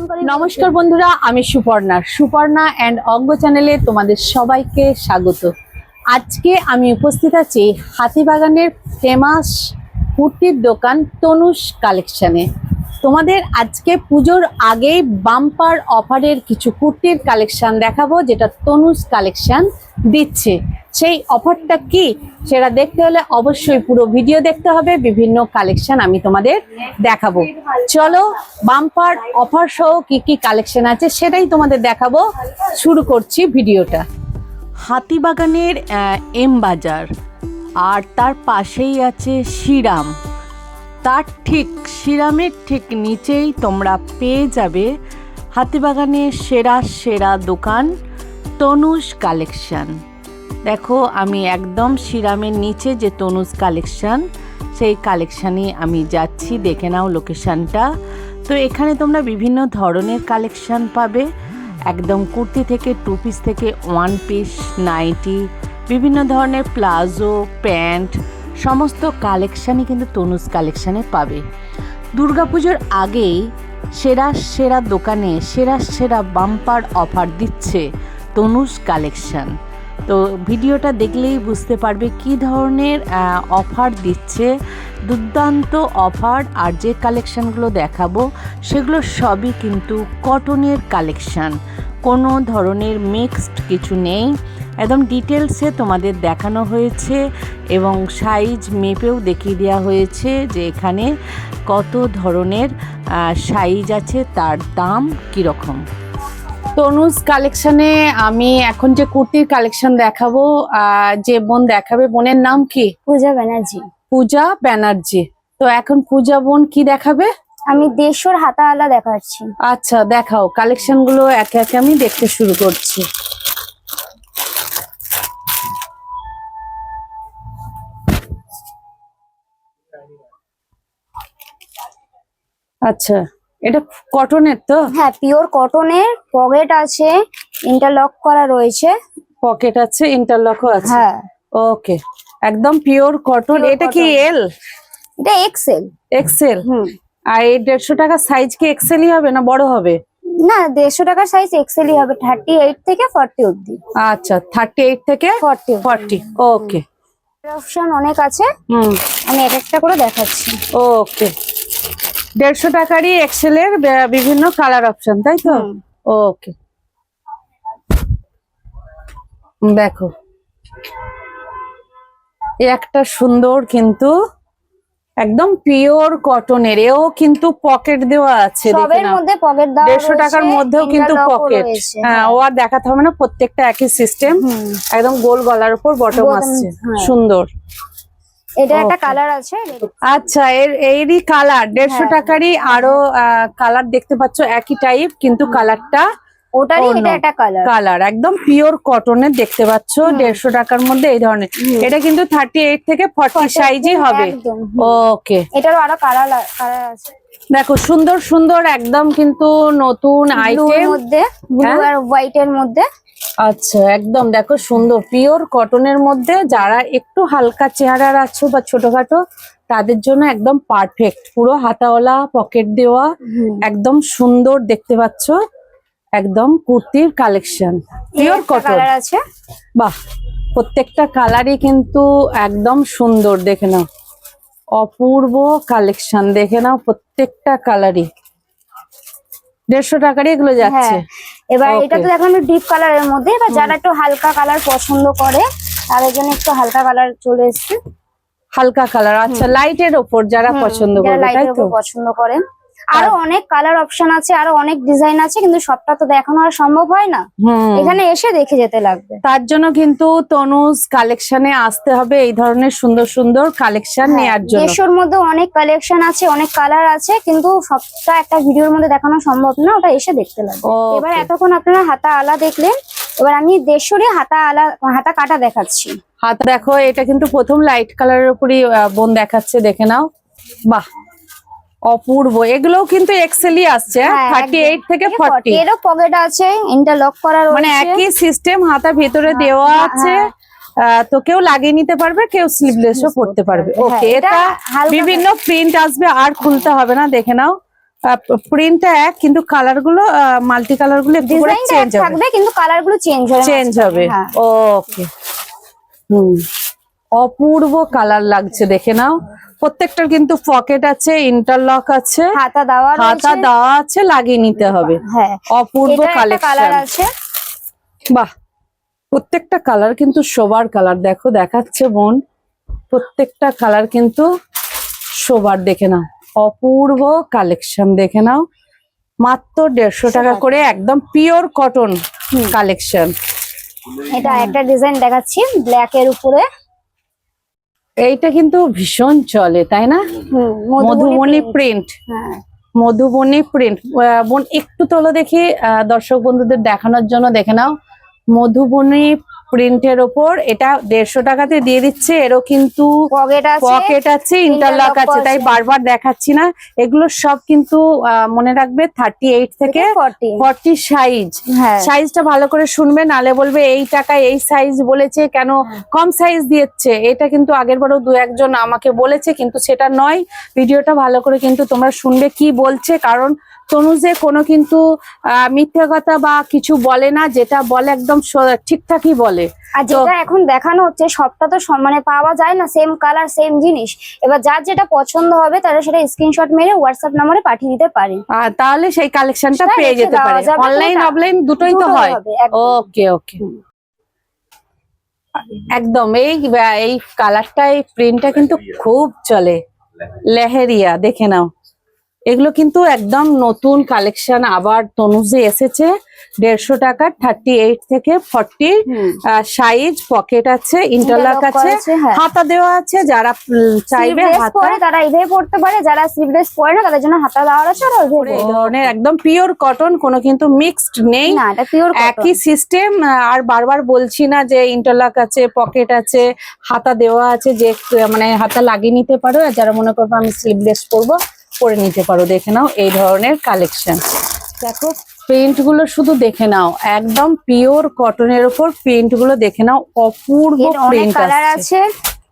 नमस्कार बंधुरा आमी सुपर्णा एंड अंग चैनेले तुम्हादेर सबाइके स्वागत। आज के आमी उपस्थित आछि हातीबागानेर फेमास कुर्तिर दोकान तनुष कालेक्शने। তোমাদের আজকে পুজোর আগেই বাম্পার অফারের কিছু কুর্তির কালেকশন দেখাবো, যেটা তনুষ কালেকশন দিচ্ছে। সেই অফারটা কি সেটা দেখতে হলে অবশ্যই পুরো ভিডিও দেখতে হবে। বিভিন্ন কালেকশন আমি তোমাদের দেখাবো। চলো বাম্পার অফার সহ কি কি কালেকশন আছে সেটাই তোমাদের দেখাবো। শুরু করছি ভিডিওটা। হাতিবাগানের এম বাজার আর তার পাশেই আছে শ্রীরাম। তার ঠিক শ্রীরামের ঠিক নিচেই তোমরা পেয়ে যাবে হাতিবাগানের সেরা দোকান তনুষ কালেকশন। দেখো আমি একদম শ্রীরামের নিচে যে তনুষ কালেকশন, সেই কালেকশানে আমি যাচ্ছি, দেখে নাও লোকেশানটা। তো এখানে তোমরা বিভিন্ন ধরনের কালেকশান পাবে, একদম কুর্তি থেকে 2 পিস থেকে 1 পিস, নাইটি, বিভিন্ন ধরনের প্লাজো, প্যান্ট, সমস্ত কালেকশানই কিন্তু তনুষ কালেকশানে পাবে। দুর্গাপুজোর আগেই সেরা দোকানে সেরা বাম্পার অফার দিচ্ছে তনুষ কালেকশান। তো ভিডিওটা দেখলেই বুঝতে পারবে কি ধরনের অফার দিচ্ছে, দুর্দান্ত অফার। আর যে কালেকশানগুলো দেখাবো সেগুলো সবই কিন্তু কটনের কালেকশান, কোনো ধরনের মিক্সড কিছু নেই। একদম ডিটেলসে তোমাদের দেখানো হয়েছে এবং সাইজ মেপেও দেখিয়ে দেওয়া হয়েছে যে এখানে কত ধরনের সাইজ আছে, তার দাম কীরকম। তনুজ কালেকশনে আমি এখন যে কুর্তির কালেকশন দেখাবো, যে বোন দেখাবে, বোনের নাম কি? পূজা ব্যানার্জি। পূজা ব্যানার্জি। তো এখন পূজা বোন কি দেখাবে? আমি দেড়শোর হাতাওয়ালা দেখাচ্ছি। আচ্ছা দেখাও, কালেকশন গুলো একে একে আমি দেখতে শুরু করছি। আচ্ছা এটা কটনের তো? হ্যাঁ, পিওর কটনের। পকেট আছে, ইন্টারলক করা রয়েছে। পকেট আছে, ইন্টারলকও আছে। হ্যাঁ ওকে, একদম পিওর কটন। এটা কি এল? এটা এক্সেল। এক্সেল। আর এই 150 টাকা সাইজ কি এক্সেলই হবে না বড় হবে? না, 150 টাকার সাইজ এক্সেলই হবে, 38 থেকে 40 অবধি। আচ্ছা 38 থেকে 40। ওকে, অপশন অনেক আছে, আমি এক একটা করে দেখাচ্ছি। ওকে, 150 টাকারই এক্সেলের বিভিন্ন কালার অপশন, তাই তো? ওকে, দেখো একটা সুন্দর কিন্তু একদম পিওর কটনের, এও কিন্তু পকেট দেওয়া আছে। সবের মধ্যে পকেট দেওয়া আছে, 150 টাকার মধ্যেও কিন্তু পকেট। হ্যাঁ, ও আর দেখাতে হবে না, প্রত্যেকটা একই সিস্টেম, একদম গোল গলার উপর বটম আসছে, সুন্দর। এটা একটা কালার আছে। আচ্ছা এরই কালার 150 টাকারই আরো কালার দেখতে পাচ্ছ, একই টাইপ কিন্তু কালারটা ওটারই এটা একটা কালার, একদম পিওর কটনের দেখতে পাচ্ছ। 150 টাকার মধ্যে এই ধরনের, এটা কিন্তু 38 থেকে 40 সাইজই হবে। ওকে, এটারও আরো কালার আছে। দেখো সুন্দর একদম কিন্তু নতুন আইটেম মধ্যে, ব্লু আর হোয়াইট এর মধ্যে। আচ্ছা একদম দেখো সুন্দর পিওর কটনের মধ্যে। যারা একটু হালকা চেহারার আছো বা ছোটখাটো, তাদের জন্য একদম পারফেক্ট। পুরো হাতাওয়ালা, পকেট দেওয়া, একদম সুন্দর দেখতে পাচ্ছ। একদম কুর্তির কালেকশন, পিওর কটন আছে। বাহ, প্রত্যেকটা কালারই কিন্তু একদম সুন্দর। দেখে নাও, অপূর্ব কালেকশন, দেখে নাও প্রত্যেকটা কালারই। 150 টাকারই এগুলো যাচ্ছে। এবার এটা তো দেখানো ডিপ কালারের মধ্যে, এবার যারা একটু হালকা কালার পছন্দ করে তাদের জন্য একটু হালকা কালার চলে এসেছে। হালকা কালার, আচ্ছা লাইটের ওপর যারা পছন্দ করে, তাই তো? পছন্দ করেন। আরো অনেক কালার অপশন আছে, আরো অনেক ডিজাইন আছে, কিন্তু সবটা তো দেখানো আর সম্ভব হয় না, এখানে এসে দেখে যেতে লাগবে। তার জন্য কিন্তু তনুজ কালেকশনে আসতে হবে, এই ধরনের সুন্দর কালেকশন নেয়ার জন্য। 150-র মধ্যে অনেক কালেকশন আছে, অনেক কালার আছে, কিন্তু সবটা একটা ভিডিওর মধ্যে দেখানো সম্ভব না, ওটা এসে দেখতে লাগবে। এবার এতক্ষণ আপনারা হাতা আলা দেখলেন, এবার আমি 150-রই হাতা কাটা দেখাচ্ছি। হাতা দেখো, এটা কিন্তু প্রথম লাইট কালারের উপরই বোন দেখাচ্ছে, দেখে নাও। বাহ, অপূর্ব। এগুলোও কিন্তু এক্সেলই আসছে, 38 থেকে 40। এরও পকেট আছে, ইন্টারলক করা রয়েছে, মানে একই সিস্টেম, হাতা ভেতরে দেওয়া আছে। তো কেউ লাগিয়ে নিতে পারবে, কেউ স্লিভলেসও পরতে পারবে। ওকে, এটা বিভিন্ন প্রিন্ট আসবে, আর খুলতে হবে না, দেখে নাও প্রিন্টটা এক, কিন্তু কালার গুলো মাল্টি কালার গুলো একটু করে ডিজাইনটা চেঞ্জ হবে, থাকবে কিন্তু কালার গুলো চেঞ্জ হবে। চেঞ্জ হবে। হ্যাঁ। ওকে, অপূর্ব কালার লাগছে, দেখে নাও। প্রত্যেকটার কিন্তু পকেট আছে, ইন্টারলক আছে, হাতা দেওয়া হাতা রয়েছে। দেওয়া আছে, লাগিয়ে নিতে হবে। হ্যাঁ, অপূর্ব এটা একটা কালার কালেকশন, আছে। বাহ। প্রত্যেকটা কালার কিন্তু শোবার কালার, দেখো দেখাচ্ছে বোন, প্রত্যেকটা কালার কিন্তু শোবার, দেখে নাও। অপূর্ব কালেকশন, দেখে নাও। মাত্র 150 টাকা করে, একদম পিওর কটন কালেকশন। এটা একটা ডিজাইন দেখাচ্ছি ব্ল্যাক এর উপরে। এইটা কিন্তু ভীষণ চলে, তাই না? মধুবনী প্রিন্ট, হ্যাঁ, মধুবনী প্রিন্ট। বোন একটু তোলো দেখি, দর্শক বন্ধুদের দেখানোর জন্য, দেখে নাও। মধুবনী প্রিন্টের ওপর এটা 150 টাকাতে দিয়ে দিচ্ছে। এরও কিন্তু পকেট আছে, পকেট আছে, ইন্টারলক আছে, তাই বারবার দেখাচ্ছি না। এগুলো সব কিন্তু মনে রাখবে 38 থেকে 40 সাইজ। হ্যাঁ, সাইজটা ভালো করে শুনবে, নালে বলবে এই টাকায় এই সাইজ বলেছে কেন, কম সাইজ দিচ্ছে। এটা কিন্তু আগের বারও 2-1 জন আমাকে বলেছে, কিন্তু সেটা নয়। ভিডিওটা ভালো করে কিন্তু তোমরা শুনবে কি বলছে, কারণ তনুজে কোনো কিন্তু মিথ্যে কথা বা কিছু বলে না, যেটা বলে একদম ঠিকঠাকই বলে। আর যেটা এখন দেখানো হচ্ছে সবটা তো মানে পাওয়া যায় না সেম কালার সেম জিনিস। এবার যার যেটা পছন্দ হবে তারা সেটা স্ক্রিনশট মেরে হোয়াটসঅ্যাপ নম্বরে পাঠিয়ে দিতে পারে, তাহলে সেই কালেকশনটা সেটা পেয়ে রেখে যেতে দেওয়া পারে। যাবে, অনলাইন কোনটা? অফলাইন দুটোই তো দুটোই হয়। হবে, একদম। ওকে ওকে, একদম। এই কালারটা, এই প্রিন্টটা কিন্তু খুব চলে, লেহেরিয়া, দেখে নাও। এগুলো কিন্তু একদম নতুন কালেকশন, আবার তনুজে এসেছে। 150 টাকা, 38 থেকে 40 সাইজ, পকেট আছে, ইন্টারলক আছে, হ্যাঁ। হাতা দেওয়া আছে। যারা চাইবে হাতা পরে তারা এইভাবে পড়তে পারে, যারা স্লিভলেস পরে না তাদের জন্য হাতা দেওয়া আছে। আর ওইভাবে এই ধরনের একদম পিওর কটন, কোনো কিন্তু মিক্সড নেই, না, এটা পিওর একই সিস্টেম। আর বারবার বলছি না যে ইন্টারলক আছে, পকেট আছে, হাতা দেওয়া আছে, যে মানে হাতা লাগিয়ে নিতে পারো। আর যারা মনে করবো আমি স্লিভলেস পরবো, পরে নিতে পারো। দেখে নাও এই ধরনের কালেকশন, দেখো প্রিন্ট গুলো শুধু দেখে নাও, একদম পিওর কটনের উপর প্রিন্ট গুলো দেখে নাও। অপূর্ব প্রিন্ট আছে,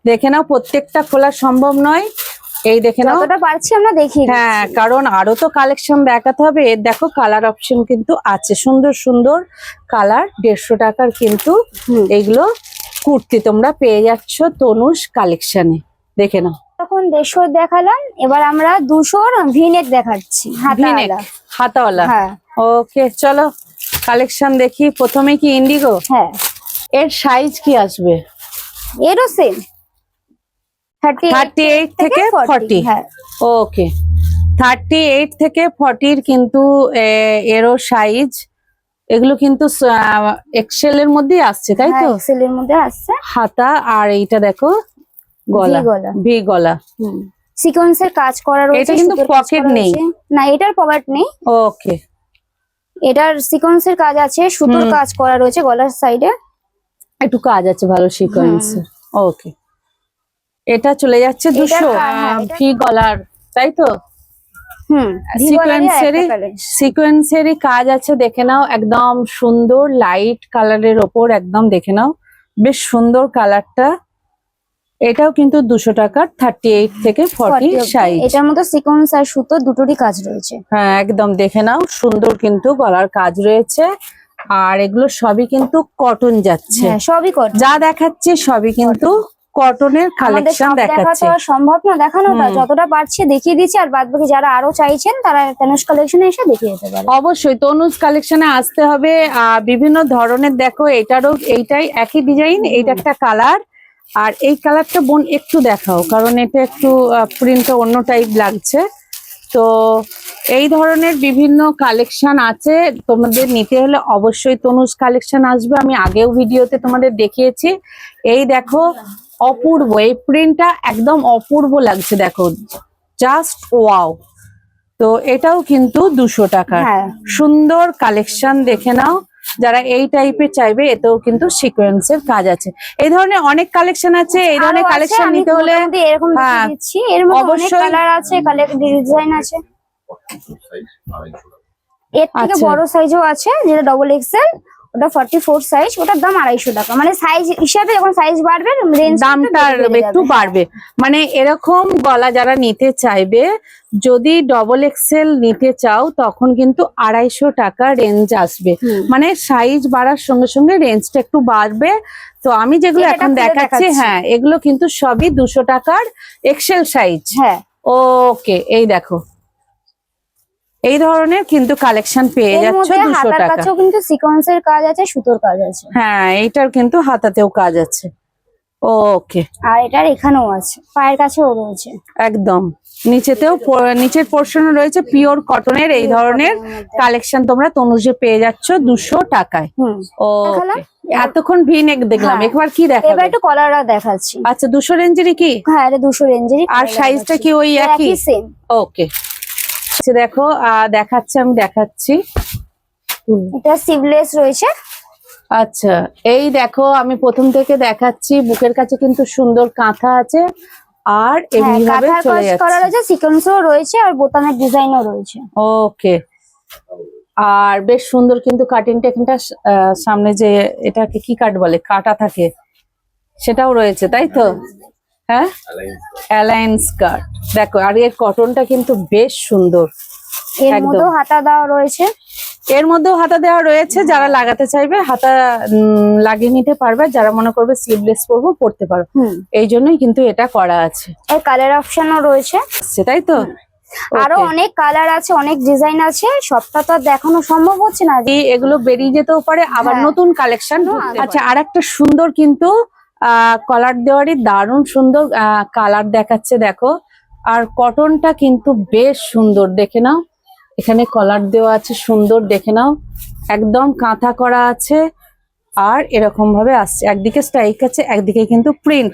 দেখে নাও। প্রত্যেকটা খোলা সম্ভব নয়, এই দেখে নাও। যতটা পারছি আমরা দেখি। হ্যাঁ, কারণ আরো তো কালেকশন দেখাতে হবে। এর দেখো কালার অপশন কিন্তু আছে, সুন্দর সুন্দর কালার। 150 টাকার কিন্তু এইগুলো কুর্তি তোমরা পেয়ে যাচ্ছ তনুজ কালেকশনে, দেখে নাও। তখন 150 দেখালাম, এবার আমরা 200 ভিনেক দেখাচ্ছি, ভিনেক হাতাওয়ালা। হ্যাঁ, ওকে, চলো কালেকশন দেখি। প্রথমে কি ইন্ডিগো? হ্যাঁ। এর সাইজ কি আসবে? এরও সেম 38 থেকে 40। হ্যাঁ, ওকে, 38 থেকে 40 কিন্তু এরও সাইজ। এগুলো কিন্তু এক্সেল এর মধ্যেই আসছে, তাই তো? এক্সেল এর মধ্যে আসছে। হাতা, আর এইটা দেখো গলা, ভি গলা, সিকোয়েন্সের কাজ করা রয়েছে। এটা কিন্তু পকেট নেই, না এটার পকেট নেই। ওকে, এটার সিকোয়েন্সের কাজ আছে, সুতোর কাজ করা রয়েছে গলার সাইডে, একটু কাজ আছে ভালো সিকোয়েন্স। ওকে, এটা চলে যাচ্ছে 200 ভি গলার, তাই তো? সিকোয়েন্সেরই কাজ আছে, দেখে নাও। একদম সুন্দর লাইট কালারের ওপর, একদম দেখে নাও, বেশ সুন্দর কালারটা। এটাও কিন্তু 200 টাকার, 38 থেকে 40 সাইজ। এটার মধ্যে সিকোয়েন্স আর সুতো দুটোরই কাজ রয়েছে। হ্যাঁ, একদম দেখে নাও, সুন্দর কিন্তু গলার কাজ রয়েছে। আর এগুলো সবই কিন্তু কটন যাচ্ছে, সবই কটন। যা দেখাচ্ছে সবই কিন্তু কটনের কালেকশন দেখাচ্ছে। সম্ভব না দেখানোটা, যতটা পারছি দেখিয়ে দিচ্ছি। আর বাদ বাকি যারা আরো চাইছেন তারা তনুজ কালেকশনে এসে দেখিয়ে যেতে পারে। অবশ্যই তনুজ কালেকশনে আসতে হবে। বিভিন্ন ধরনের দেখো, এইটাই একই ডিজাইন, এইটা একটা কালার। আর এই কালারটা বোন একটু দেখাও, কারণ এটা একটু প্রিন্টটা অন্য টাইপ লাগছে। তো এই ধরনের বিভিন্ন কালেকশন আছে, তোমাদের নিতে হলে অবশ্যই তনুজ কালেকশন আসবে। আমি আগেও ভিডিওতে তোমাদের দেখিয়েছি। এই দেখো অপূর্ব, এই প্রিন্টটা একদম অপূর্ব লাগছে, দেখো জাস্ট ওয়াও। তো এটাও কিন্তু 200 টাকা, সুন্দর কালেকশন, দেখে নাও। যারা এই টাইপের চাইবে, এতেও কিন্তু সিকোয়েন্সের কাজ আছে। এই ধরনের অনেক কালেকশন আছে। এই ধরনের কালেকশন নিতে হলে এরকম দিচ্ছি, এর মধ্যে অনেক কালার আছে, ডিজাইন আছে। এর থেকে বড় সাইজও আছে, যেটা ডবল এক্সেল, ওটা 44 সাইজ, ওটার দাম 250 টাকা। মানে সাইজ হিসাবে যখন সাইজ বাড়বে রেঞ্জ দামটা একটু বাড়বে। মানে এরকম গলা যারা নিতে চাইবে, যদি ডবল এক্সেল নিতে চাও তখন কিন্তু 250 টাকা রেঞ্জ আসবে। মানে সাইজ বাড়ার সঙ্গে সঙ্গে রেঞ্জটা একটু বাড়বে। তো আমি যেগুলো এখন দেখাচ্ছি, হ্যাঁ এগুলো কিন্তু সবই 200 টাকার এক্সেল সাইজ। হ্যাঁ ওকে, এই দেখো এই ধরনের কিন্তু কালেকশন পেয়ে যাচ্ছ 200 হাতার টাকা। কাছেও কিন্তু সিকোয়েন্সের কাজ আছে, সুতোর কাজ আছে। হ্যাঁ এইটার কিন্তু হাতাতেও কাজ আছে। ওকে, আর এটার এখানেও আছে, পায়ের কাছেও রয়েছে। একদম নিচেতেও নিচের পোর্শনে রয়েছে পিওর কটনের এই ধরনের কালেকশন তোমরা তনুজে পেয়ে যাচ্ছ 200 টাকায়। ওকে, এতক্ষণ ভি-নেক দেখলাম, একবার কি এবার দেখাবে? একটু কলারটা দেখাচ্ছি। আচ্ছা 200 রেঞ্জেরই কি? হ্যাঁ এটা 200 রেঞ্জেরই। আর সাইজটা কি ওই একই? সেম। ওকে, আচ্ছা দেখো দেখাচ্ছি, আমি দেখাচ্ছি। এটা সিভলেস রয়েছে। আচ্ছা এই দেখো আমি প্রথম থেকে দেখাচ্ছি, বুকের কাছে কিন্তু সুন্দর কাঁথা আছে আর এমনি ভাবে চলে যাচ্ছে। করা রয়েছে, সিকোয়েন্সও রয়েছে আর বোতামের ডিজাইনও রয়েছে। ওকে, আর বেশ সুন্দর কিন্তু কাটিং টেকনিকটা, সামনে যে এটাকে কি কাট বলে, কাটা থাকে, সেটাও রয়েছে তাই তো? হ্যাঁ অ্যালায়েন্স কাট। দেখো আর এর কটনটা কিন্তু বেশ সুন্দর। এর মধ্যেও হাতা দেওয়া রয়েছে। এর মধ্যেও হাতা দেওয়া রয়েছে, যারা লাগাতে চাইবে হাতা লাগিয়ে নিতে পারবে, যারা মনে করবে স্লিভলেস পরবো পরতে পারো, এই জন্যই কিন্তু এটা করা আছে। এর কালার অপশনও রয়েছে, তাই তো? আরো অনেক কালার আছে, অনেক ডিজাইন আছে, সবটা তো আর দেখানো সম্ভব হচ্ছে না। এগুলো বেরিয়ে যেতেও পারে, আবার নতুন কালেকশন। আচ্ছা আর একটা সুন্দর কিন্তু কলার দেওয়ারই দারুণ সুন্দর কালার দেখাচ্ছে দেখো। আর কটনটা কিন্তু বেশ সুন্দর, দেখে নাও এখানে কলার দেওয়া আছে, সুন্দর দেখে নাও, একদম কাঁথা করা আছে আর এরকম ভাবে আসছে, একদিকে স্ট্রাইক আছে একদিকে কিন্তু প্রিন্ট।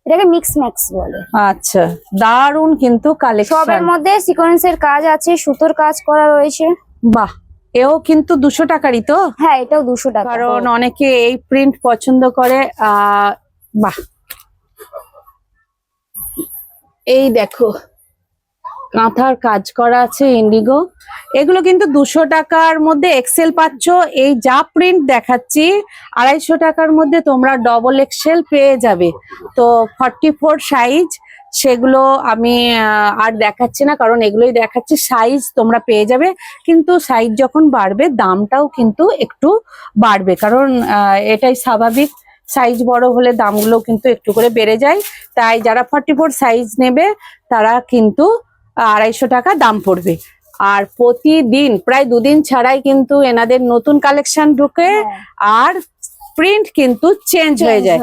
এটাকে মিক্স ম্যাক্স বলে। আচ্ছা দারুণ কিন্তু কালেকশন, সবের মধ্যে সিকোয়েন্সের কাজ আছে, সুতোর কাজ করা রয়েছে। বাহ, এও কিন্তু 200 টাকারই তো? হ্যাঁ এটাও 200 টাকা। কারণ অনেকে এই প্রিন্ট পছন্দ করে। বাহ, এই দেখো কাঁথার কাজ করা আছে ইন্ডিগো, এগুলো কিন্তু 200 টাকার মধ্যে এক্সেল পাচ্ছ। এই যা প্রিন্ট দেখাচ্ছি 250 টাকার মধ্যে তোমরা ডবল এক্সেল পেয়ে যাবে। তো 44 সাইজ, সেগুলো আমি আর দেখাচ্ছি না, কারণ এগুলোই দেখাচ্ছি। সাইজ তোমরা পেয়ে যাবে, কিন্তু সাইজ যখন বাড়বে দামটাও কিন্তু একটু বাড়বে, কারণ এটাই স্বাভাবিক। সাইজ বড় হলে দামগুলো কিন্তু একটু করে বেড়ে যায়। তাই যারা 44 সাইজ নেবে তারা কিন্তু 250 টাকা দাম পড়বে। আর প্রতিদিন প্রায় 2 দিন ছাড়াই কিন্তু এনাদের নতুন কালেকশন ঢুকে, আর প্রিন্ট কিন্তু চেঞ্জ হয়ে যায়।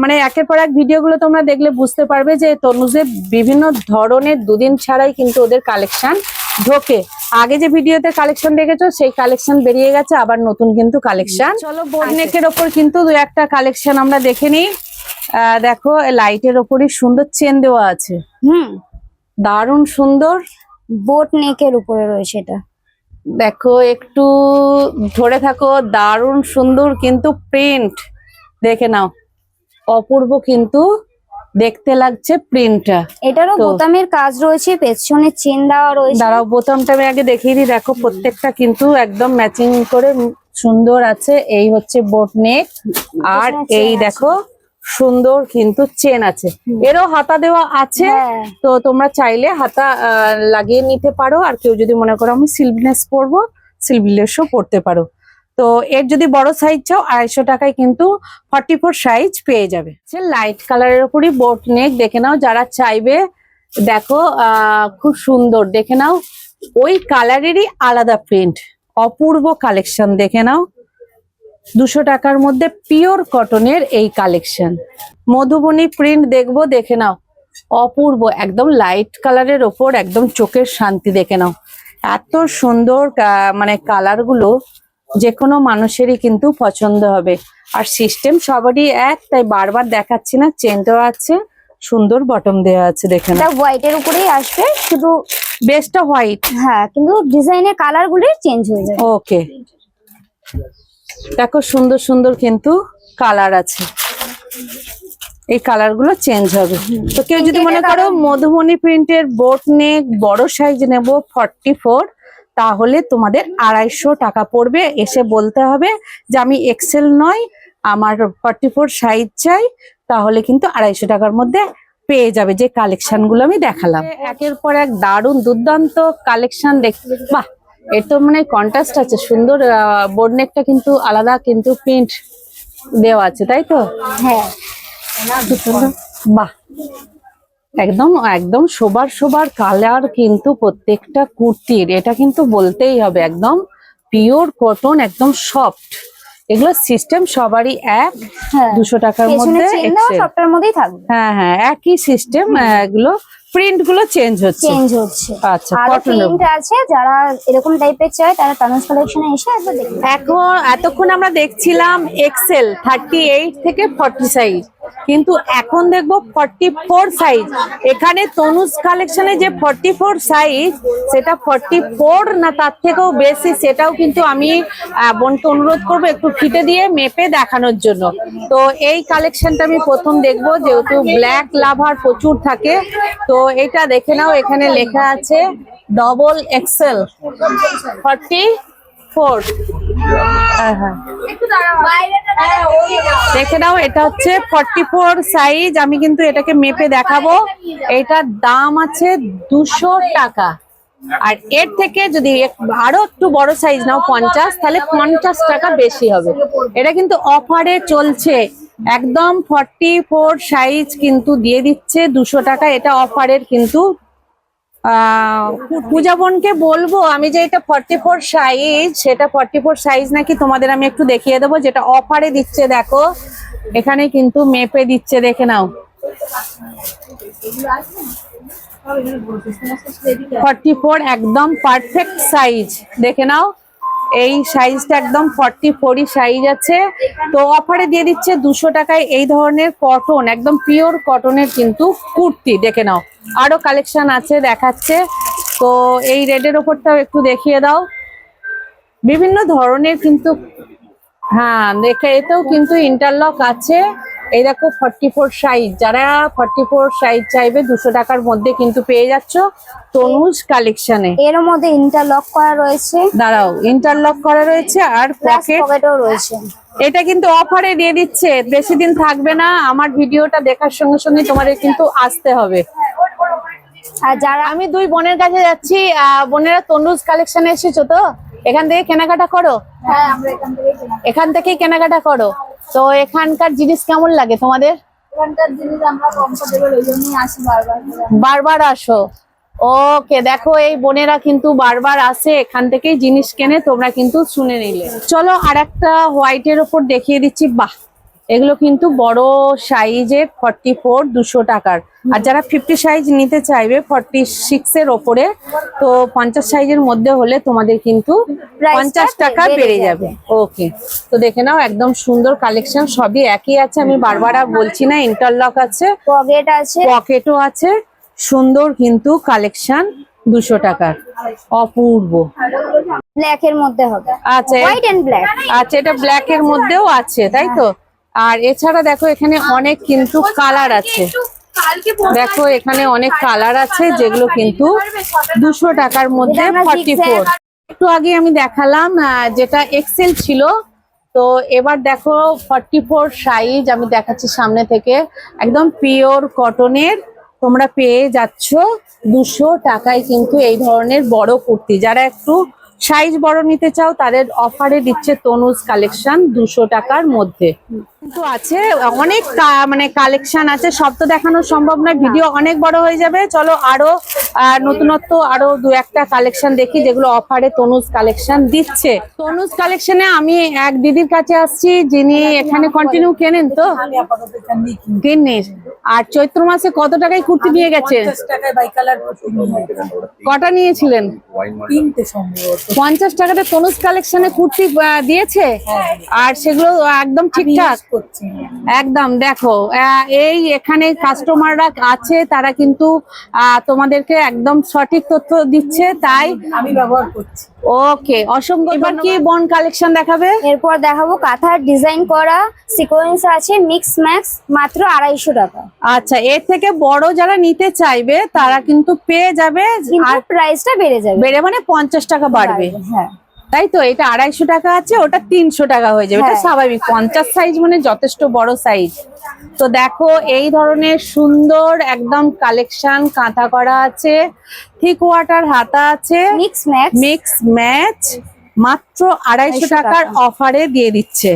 মানে একের পর এক ভিডিওগুলো তোমরা দেখলে বুঝতে পারবে যে তনুজে বিভিন্ন ধরনের 2 দিন ছাড়াই কিন্তু ওদের কালেকশন ঢোকে। আগে যে ভিডিওতে কালেকশন দেখেছো সেই কালেকশন বেরিয়ে গেছে, আবার নতুন কিন্তু কালেকশন। চলো বোট নেকের ওপর কিন্তু 2-1টা কালেকশন আমরা দেখে নিই। দেখো লাইটের ওপরই সুন্দর চেন দেওয়া আছে, দারুণ সুন্দর। বোট নেকের উপরে রয়েছে এটা, দেখো একটু ধরে থাকো, দারুণ সুন্দর কিন্তু প্রিন্ট, দেখে নাও অপূর্ব কিন্তু দেখতে লাগছে প্রিন্টটা। এটারও বোতামের কাজ রয়েছে, পেছনে চেন দেওয়া রয়েছে। দাঁড়াও বোতামটা আমি আগে দেখিয়ে দিই। দেখো প্রত্যেকটা কিন্তু একদম ম্যাচিং করে সুন্দর আছে। এই হচ্ছে বোট নেক, আর এই দেখো সুন্দর কিন্তু চেন আছে, এরও হাতা দেওয়া আছে। তো তোমরা চাইলে হাতা লাগিয়ে নিতে পারো, আর কেউ যদি মনে করো আমি স্লিভলেস পরবো, স্লিভলেসও পরতে পারো। তো এর যদি বড় সাইজ চাও 250 টাকায় কিন্তু 44 সাইজ পেয়ে যাবে। লাইট কালারের উপরই বোট নেক, দেখে নাও যারা চাইবে। দেখো খুব সুন্দর, দেখে নাও ওই কালারেরই আলাদা প্রিন্ট, অপূর্ব কালেকশন। দেখে নাও 200 টাকার মধ্যে পিওর কটনের এই কালেকশন। মধুবনী প্রিন্ট দেখবো, দেখে নাও অপূর্ব, একদম লাইট কালারের ওপর একদম চোখের শান্তি। দেখে নাও এত সুন্দর, মানে কালার গুলো যে কোনো মানুষেরই কিন্তু পছন্দ হবে। আর সিস্টেম সবারই এক, তাই বারবার দেখাচ্ছি না। চেনটাও আছে, সুন্দর বটম দেওয়া আছে। দেখে নাও হোয়াইটের উপরেই আসবে, শুধু বেসটা হোয়াইট। হ্যাঁ কিন্তু ডিজাইনের কালার গুলো চেঞ্জ হয়ে যায়। ওকে, দেখো সুন্দর সুন্দর কিন্তু কালার আছে, এই কালার গুলো চেঞ্জ হবে। তো কেউ যদি মনে করো মধুবনী প্রিন্টের বোট নেক বড় সাইজ নেব 44, তাহলে তোমাদের 250 টাকা পড়বে। এসে বলতে হবে যে আমি এক্সেল নয়, আমার 44 সাইজ চাই, তাহলে কিন্তু 250 টাকার মধ্যে পেয়ে যাবে যে কালেকশন গুলো আমি দেখালাম। একের পর এক দারুণ দুর্দান্ত কালেকশন দেখতে, বাহ এর তো মানে কন্ট্রাস্ট আছে সুন্দর। বোর্ডনেকটা কিন্তু আলাদা, কিন্তু প্রিন্ট দেওয়া আছে, তাই তো? হ্যাঁ, বাহ, একদম একদম শোবার কালার কিন্তু প্রত্যেকটা কুর্তির। এটা কিন্তু বলতেই হবে একদম পিওর কটন, একদম সফট। এগুলো সিস্টেম সবারই এক, হ্যাঁ 200 টাকার পেছনে মধ্যে চেন দাও, excel। সবটার মধ্যেই থাকবে। হ্যাঁ হ্যাঁ, একই সিস্টেম। এগুলো প্রিন্ট গুলো চেঞ্জ হচ্ছে। চেঞ্জ হচ্ছে। আচ্ছা, আর কটনের প্রিন্ট আছে, যারা এরকম টাইপের চায় তারা তানুজ কালেকশনে এসে একবার দেখবে। এখন এতক্ষণ আমরা দেখছিলাম এক্সেল 38 থেকে 40 সাইজ, কিন্তু এখন দেখবো 44 সাইজ। এখানে তনুজ কালেকশনে যে 44 সাইজ, সেটা 44 না তার থেকেও বেশি, সেটাও কিন্তু আমি বোনকে অনুরোধ করবো একটু ফিতে দিয়ে মেপে দেখানোর জন্য। তো এই কালেকশনটা আমি প্রথম দেখবো, যেহেতু ব্ল্যাক লাভার প্রচুর থাকে। তো এটা দেখে নাও, এখানে লেখা আছে ডবল এক্সেল 44। হ্যাঁ, দেখে নাও, এটা হচ্ছে 44 সাইজ। আমি কিন্তু এটাকে মেপে দেখাবো। এটার দাম আছে 200 টাকা। আর এর থেকে যদি আরো একটু বড় সাইজ নাও 50, তাহলে 50 টাকা বেশি হবে। এটা কিন্তু অফারে চলছে, একদম 44 সাইজ কিন্তু দিয়ে দিচ্ছে 200 টাকা। এটা অফারের কিন্তু। পূজা বোনকে বলবো আমি যে এটা 44 সাইজ, সেটা 44 সাইজ নাকি তোমাদের আমি একটু দেখিয়ে দেবো, যেটা অফারে দিচ্ছে। দেখো এখানে কিন্তু মেপে দিচ্ছে, দেখে নাও 44 একদম পারফেক্ট সাইজ। দেখে নাও এই সাইজটা একদম 44 সাইজ আছে। তো অফারে দিয়ে দিচ্ছে 200 টাকায় এই ধরনের কটন, একদম পিওর কটনের কিন্তু কুর্তি। দেখে নাও আরো কালেকশন আছে, দেখাচ্ছে। তো এই রেডের ওপরটাও একটু দেখিয়ে দাও, বিভিন্ন ধরনের কিন্তু। হ্যাঁ দেখে, এতেও কিন্তু ইন্টারলক আছে। এই দেখো 44 সাইজ, যারা 44 সাইজ চাইবে 200 টাকার মধ্যে কিন্তু পেয়ে যাচ্ছ তনুজ কালেকশনে। এর মধ্যে ইন্টারলক করা রয়েছে, দাঁড়াও, ইন্টারলক করা রয়েছে আর পকেটও রয়েছে। এটা কিন্তু অফারে দিয়ে দিচ্ছে, বেশি দিন থাকবে না। আমার ভিডিওটা দেখার সঙ্গে সঙ্গে তোমাদের কিন্তু আসতে হবে। আর যারা, আমি দুই বোনের কাছে যাচ্ছি, বোনেরা তনুজ কালেকশনে এসেছো তো, এখান থেকে কেনাকাটা করো? হ্যাঁ আমরা এখান থেকেই কেনাকাটা করো। তো এখানকার জিনিস কেমন লাগে তোমাদের? এখানকার জিনিস আমরা কমফোর্টেবল, ওই জন্যই আসি বারবার। বারবার আসো? ওকে, দেখো এই বোনেরা কিন্তু বারবার আসে, এখান থেকেই জিনিস কেনে, তোমরা কিন্তু শুনে নিলে। চলো আর একটা হোয়াইটের ওপর দেখিয়ে দিচ্ছি। বাহ, এগুলো কিন্তু বড় সাইজের 44 200 টাকার। আর যারা 50 সাইজ নিতে চাইবে 46 এর ওপরে, তো 50 সাইজের মধ্যে হলে তোমাদের কিন্তু 50 টাকা বেড়ে যাবে। ওকে, তো দেখে নাও একদম সুন্দর কালেকশন, সবই একই আছে, আমি বারবার আর বলছি না। ইন্টারলক আছে, পকেট আছে, পকেটও আছে, সুন্দর কিন্তু কালেকশন 200 টাকার, অপূর্ব। ব্ল্যাক এর মধ্যে হবে। আচ্ছা, হোয়াইট এন্ড ব্ল্যাক। আচ্ছা, এটা ব্ল্যাক এর মধ্যেও আছে, তাই তো? আর এছাড়া দেখো এখানে অনেক কিন্তু কালার আছে। দেখো এখানে অনেক কালার আছে, যেগুলো কিন্তু 200 টাকার মধ্যে 44। একটু আগে আমি দেখালাম যেটা এক্সেল ছিল, তো এবার দেখো 44 সাইজ আমি দেখাচ্ছি সামনে থেকে, একদম পিওর কটনের তোমরা পেয়ে যাচ্ছ 200 টাকায় কিন্তু এই ধরনের বড় কুর্তি। যারা একটু সাইজ বড় নিতে চাও তাদের অফারে দিচ্ছে তনুজ কালেকশন 200 টাকার মধ্যে। কিন্তু আছে অনেক মানে কালেকশন আছে, সব তো দেখানো সম্ভব নয়, ভিডিও অনেক বড় হয়ে যাবে। চলো আরো নতুনত্ব আরো দু একটা কালেকশন দেখি, যেগুলো অফারে তনুজ কালেকশন দিচ্ছে। তনুজ কালেকশনে আমি এক দিদির কাছে আসছি, যিনি এখানে কন্টিনিউ কেনেন। তো কিনিস? আর চৈত্র মাসে কত টাকায় কুর্তি নিয়ে গেছে? কটা নিয়েছিলেন? 50 টাকাতে তনুজ কালেকশনে কুর্তি দিয়েছে। আর সেগুলো একদম ঠিকঠাক? করছে। একদম দেখো এই এখানে কাস্টমাররা আছে, তারা কিন্তু তোমাদেরকে একদম সঠিক তথ্য দিচ্ছে, তাই আমি ব্যবহার করছি। ওকে, অসংখ্য। এবার কি বোন কালেকশন দেখাবে? এরপর দেখাবো কাঁথার ডিজাইন করা সিকোয়েন্স আছে মিক্স ম্যাক্স, মাত্র 250 টাকা। আচ্ছা, এর থেকে বড় যারা নিতে চাইবে তারা কিন্তু পেয়ে যাবে, কিন্তু আর প্রাইসটা বেড়ে যাবে, বেড়ে মানে 50 টাকা বাড়বে। হ্যাঁ তাই তো, এটা 250 টাকা আছে, ওটা 300 টাকা হয়ে যাবে। এটা হ্যাঁ। স্বাভাবিক, 50 সাইজ মানে যথেষ্ট বড় সাইজ। তো দেখো এই ধরনের সুন্দর একদম কালেকশন কাঁথা করা আছে, থিক ওয়াটার হাতা আছে, মিক্স ম্যাক্স মিক্স ম্যাচ, মাত্র 250 টাকার অফারে দিয়ে দিচ্ছে।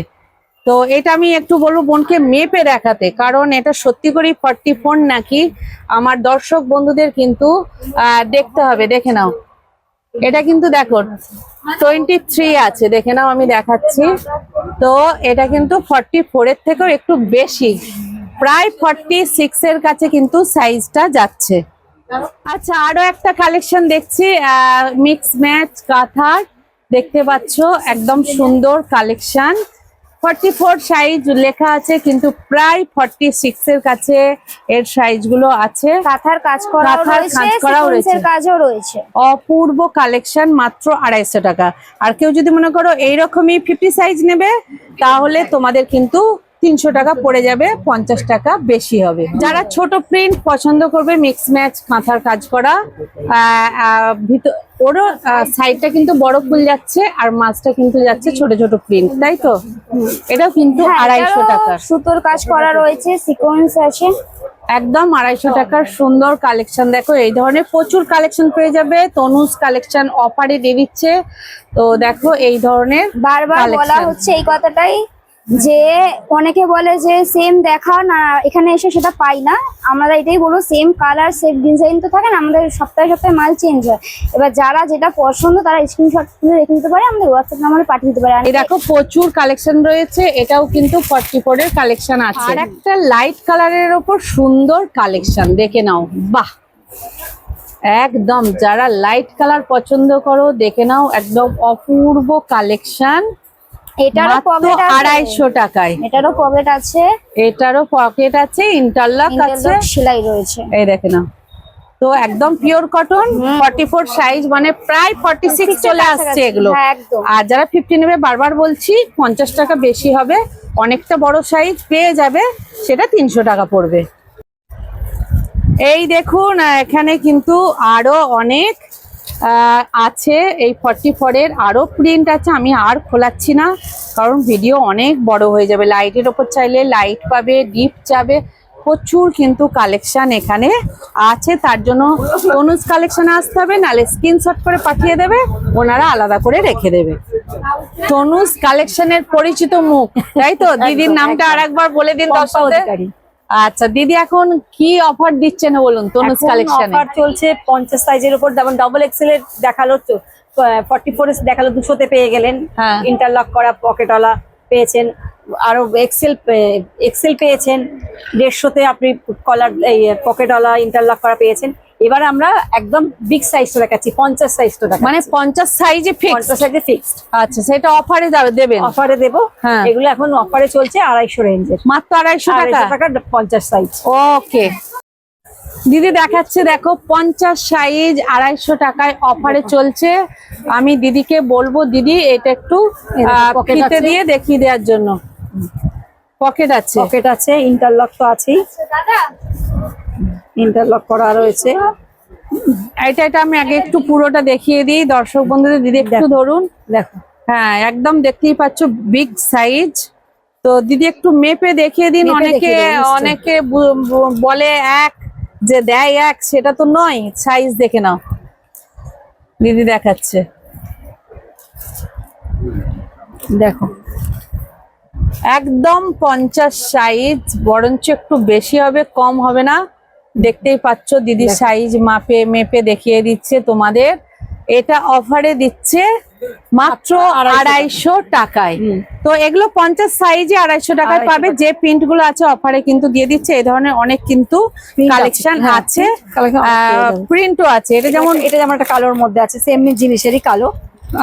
তো এটা আমি একটু বলবো বোনকে মেপে দেখাতে, কারণ এটা সত্যি করেই 44 নাকি আমার দর্শক বন্ধুদের কিন্তু দেখতে হবে। দেখে নাও, এটা কিন্তু দেখো 23 আছে, দেখে নাও আমি দেখাচ্ছি। তো এটা কিন্তু 44 এর থেকেও একটু বেশি, প্রায় 46 এর কাছে কিন্তু সাইজটা যাচ্ছে। আচ্ছা, আরো একটা কালেকশন দেখছি, মিক্স ম্যাচ কাঁথার, দেখতে পাচ্ছ একদম সুন্দর কালেকশন। 44 সাইজ লেখা আছে, কিন্তু প্রায় 46 এর কাছে এর সাইজ গুলো আছে। কাঁথার কাজ করা রয়েছে, সিকোয়েন্সের কাজও রয়েছে। অপূর্ব কালেকশন, মাত্র 250 টাকা। আর কেউ যদি মনে করো এইরকমই 50 সাইজ নেবে, তাহলে তোমাদের কিন্তু 300 টাকা পড়ে যাবে, 50 টাকা বেশি হবে। যারা ছোট প্রিন্ট পছন্দ করবে, মিক্স ম্যাচ কাঁথার কাজ করা, ওরও সাইডটা কিন্তু বড় ফুল যাচ্ছে, আর মাছটা কিন্তু যাচ্ছে ছোট ছোট প্রিন্ট, তাই তো? এটাও কিন্তু 250 টাকা। সুতোর কাজ করা রয়েছে, সিকোয়েন্স আছে, একদম 250 টাকার সুন্দর কালেকশন। দেখো এই ধরনের প্রচুর কালেকশন পেয়ে যাবে, তনুজ কালেকশন অফারে দিয়ে দিচ্ছে। তো দেখো এই ধরনের বারবার বলা হচ্ছে এই কথাটাই, যে অনেকে বলে যে সেম দেখা না, এখানে এসে সেটা পাই না। আমরা এটাই বলবো, সেম কালার সেম ডিজাইন তো থাকে না, আমাদের সপ্তাহে সপ্তাহে মাল চেঞ্জ হয়। এবার যারা যেটা পছন্দ তারা স্ক্রিনশট তুলে রেখে দিতে পারে, আমাদের হোয়াটসঅ্যাপ নাম্বারে পাঠিয়ে দিতে পারে। এই দেখো প্রচুর কালেকশন রয়েছে, এটাও কিন্তু 44 এর কালেকশন আছে। আর একটা লাইট কালারের ওপর সুন্দর কালেকশন, দেখে নাও, বাহ, একদম যারা লাইট কালার পছন্দ করো দেখে নাও, একদম অপূর্ব কালেকশন। এটারও পকেট আছে 250 টাকায়, এটারও পকেট আছে, এটারও পকেট আছে, ইন্টারলক আছে, সেলাই রয়েছে, এই দেখে নাও। তো একদম পিওর কটন, 44 সাইজ মানে প্রায় 46 চলে আসছে এগুলো। আর যারা 50 নেবে, বারবার বলছি 50 টাকা বেশি হবে, অনেকটা বড় সাইজ পেয়ে যাবে, সেটা 300 টাকা পড়বে। এই দেখুন এখানে কিন্তু আরো অনেক আছে, এই 44 এর আরো প্রিন্ট আছে, আমি আর খোলাচ্ছি না কারণ ভিডিও অনেক বড় হয়ে যাবে। লাইটের ওপর চাইলে লাইট পাবে, ডিপ যাবে, প্রচুর কিন্তু কালেকশন এখানে আছে। তার জন্য তনুজ কালেকশনে আসতে হবে, নাহলে স্ক্রিনশট করে পাঠিয়ে দেবে, ওনারা আলাদা করে রেখে দেবে। তনুজ কালেকশনের পরিচিত মুখ, তাই তো? দিদির নামটা আরেকবার বলে দিন দর্শকদের। আচ্ছা দিদি, এখন কি অফার দিচ্ছেন বলুন তনুজ কালেকশনে? অফার চলছে 50 সাইজের উপর, যেমন ডাবল এক্সেল এর দেখালো, 44 এর দেখালো, 200 পেয়ে গেলেন। ইন্টারলক করা পকেটওয়ালা পেয়েছেন, আরো এক্সেল পেয়েছেন, 150 আপনি কলার পকেটওয়ালা ইন্টারলক করা পেয়েছেন। এবার আমরা একদম বিগ সাইজটা দেখাচ্ছি, 50 সাইজটা দেখাচ্ছি, মানে 50 সাইজে ফিক্সড। 50 সাইজে ফিক্সড। আচ্ছা, সেটা অফারে দেবেন? অফারে দেব, এগুলো এখন অফারে চলছে 250 রেঞ্জের, মাত্র 250 টাকা 50 সাইজ। ওকে দিদি দেখাচ্ছে, দেখো 50 সাইজ 250 টাকায় অফারে চলছে। আমি দিদিকে বলবো, দিদি এটা একটু ফিতে দিয়ে দেখিয়ে দেওয়ার জন্য। পকেট আছে, পকেট আছে, ইন্টারলক তো আছেই, ইন্টারলক করা রয়েছে। এটা আমি আগে একটু পুরোটা দেখিয়ে দিই দর্শক বন্ধুদের। দিদি একটু ধরুন, দেখো, হ্যাঁ একদম দেখতেই পাচ্ছ বিগ সাইজ। তো দিদি একটু মেপে দেখিয়ে দিন। অনেকে বলে এক, যে দেয় এক, সেটা তো নয়, সাইজ দেখে নাও। দিদি দেখাচ্ছে, দেখো একদম 50 সাইজ, বরঞ্চ একটু বেশি হবে, কম হবে না। দেখতেই পাচ্ছ দিদি সাইজ মেপে দেখিয়ে দিচ্ছে তোমাদের। এটা অফারে দিচ্ছে মাত্র 250 টাকায়। তো এগুলো 50 সাইজে 250 টাকায় পাবে। যে প্রিন্ট গুলো আছে অফারে কিন্তু দিয়ে দিচ্ছে। এই ধরনের অনেক কিন্তু কালেকশন আছে, প্রিন্টও আছে। এটা যেমন একটা কালোর মধ্যে আছে, সেম জিনিসেরই কালো,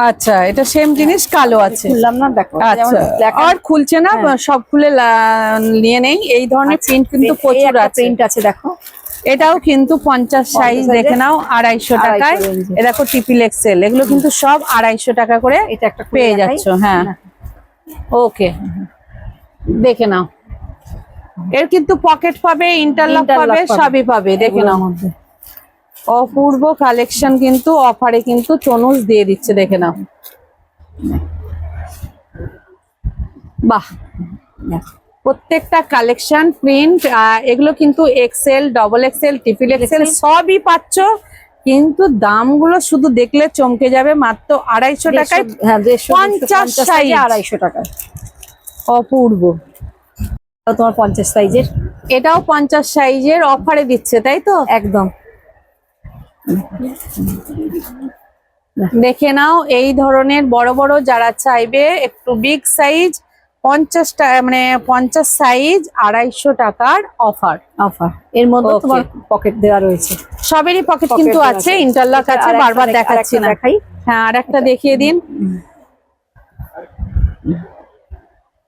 আচ্ছা, এটা সেম জিনিস কালো আছে। খুললাম না, দেখো আচ্ছা, আর খুলছে না, সব খুলে নিয়ে নেই। এই ধরনের প্রিন্ট কিন্তু প্রচুর আছে। প্রিন্ট আছে দেখো, এটাও কিন্তু 50 সাইজ, দেখে নাও 250 টাকায়। এ দেখো ট্রিপল এক্সেল, এগুলো কিন্তু সব 250 টাকা করে এটা একটা পেয়ে যাচ্ছ। হ্যাঁ, ওকে, দেখে নাও। এর কিন্তু পকেট পাবে, ইন্টারলক পাবে, সবই পাবে, দেখে নাও। অপূর্ব কালেকশন কিন্তু অফারে কিন্তু তনুজ দিয়ে দিচ্ছে, দেখে নাও। বাহ, প্রত্যেকটা কালেকশন প্রিন্ট, এগুলো কিন্তু excel, double excel, triple excel সবই পাচ্ছ, কিন্তু দামগুলো শুধু দেখলে চমকে যাবে। মাত্র 250 টাকায় 50 সাইজ, 250 টাকা। অপূর্ব। তোমার 50 সাইজের, এটাও 50 সাইজের অফারে দিচ্ছে, তাই তো? একদম। দেখে নাও, এই ধরনের বড় বড় যারা চাইবে একটু বিগ সাইজ, 50 টাকা মানে 50 সাইজ 250 টাকার অফার। এর মধ্যে Okay. তোমার পকেট দেওয়া রয়েছে, সবেরই পকেট কিন্তু দেওয়া আছে, ইন্টারলক আছে, বারবার দেখাচ্ছি না। দেখাই। হ্যাঁ, আর একটা দেখিয়ে দিন।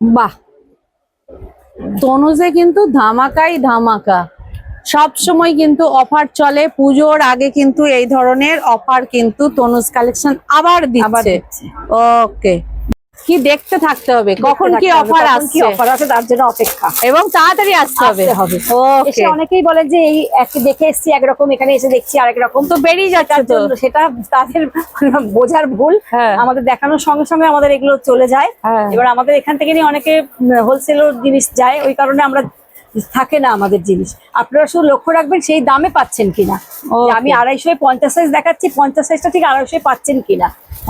বাহ, তনুজে কিন্তু ধামাকাই ধামাকা, সব সময় কিন্তু অফার চলে। পুজোর আগে কিন্তু এই ধরনের অফার কিন্তু তনুজ কালেকশন আবার দিচ্ছে। ওকে, কি দেখতে থাকতে হবে কখন কি অফার আসছে, অফার আছে তার জন্য অপেক্ষা, এবং তাড়াতাড়ি আসতে হবে। ওকে, এসে অনেকেই বলে যে এই দেখে এসেছি একরকম, এখানে এসে দেখছি আরেক রকম, তো বেরিয়ে যাচ্ছে তো। সেটা তাদের বোঝার ভুল। হ্যাঁ। আমাদের দেখানোর সঙ্গে সঙ্গে আমাদের এগুলো চলে যায়। হ্যাঁ। এবার আমাদের এখান থেকে নিয়ে অনেকে হোলসেলের জিনিস যায়, ওই কারণে আমরা থাকে না আমাদের জিনিস। আপনারা শুধু লক্ষ্য রাখবেন সেই দামে পাচ্ছেন কিনা। যে আমি 250 50 সাইজ দেখাচ্ছি, 50 সাইজটা ঠিক 250 পাচ্ছেন কিনা।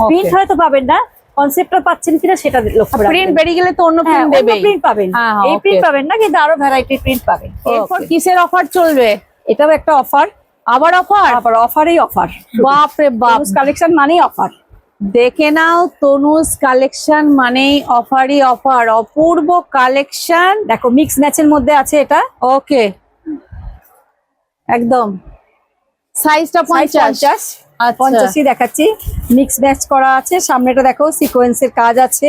প্রিন্ট হয়তো পাবেন না, কনসেপ্টটা পাচ্ছেন কিনা সেটা লক্ষ্য রাখবেন। প্রিন্ট বেরিয়ে গেলে তো অন্য হ্যাঁ, প্রিন্ট অন্য দেবে, প্রিন্ট পাবেন, এই প্রিন্ট পাবেন না, কিন্তু আরো ভ্যারাইটি প্রিন্ট পাবেন। এরপর কিসের অফার চলবে? এটাও একটা অফার, আবার অফার, আবার অফারই অফার। বাপ রে বাপ, কালেকশন মানেই অফার। দেখে নাও, তনুজ কালেকশন মানেই অফারই অফার। অপূর্ব কালেকশন, দেখো মিক্স ম্যাচের মধ্যে আছে এটা। ওকে, একদম সাইজটা 50। 50ই দেখাচ্ছি, মিক্স ম্যাচ করা আছে। সামনেটা দেখো সিকোয়েন্সের কাজ আছে,